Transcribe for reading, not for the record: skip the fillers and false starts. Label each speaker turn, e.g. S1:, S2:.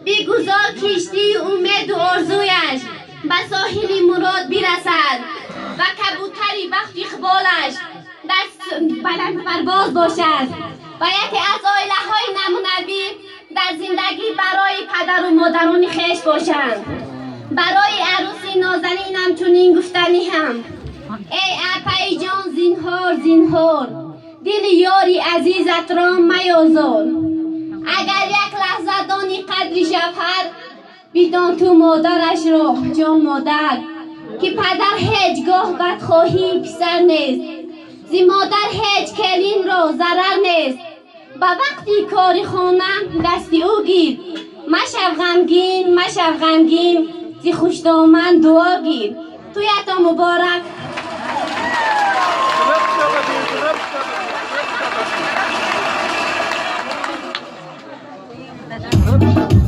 S1: بیگذار کشتی امید و آرزویش به ساحل مراد برسد و کبوتری بخت اقبالش در بلند پرواز باشد و یکی از آیله های نمونوی در زندگی برای پدر و مادران خیش باشند. برای عروسی نازنینم چنین گفتنی هم: ای اپی جان زینهار زینهار، دل یاری عزیزت را میازار. اگر یک لحظه دانی قدر شوهر، بدان تو مادرش را جان مادر. که پدر هیچگاه بدخواهی پسر نیست، زی مادر هیچ کلین را ضرر نیست. به وقتی کار خانه دستی او گیر، مشو غمگین زی خوش دامن دعا گیر. تویتا مبارک.
S2: Thank you.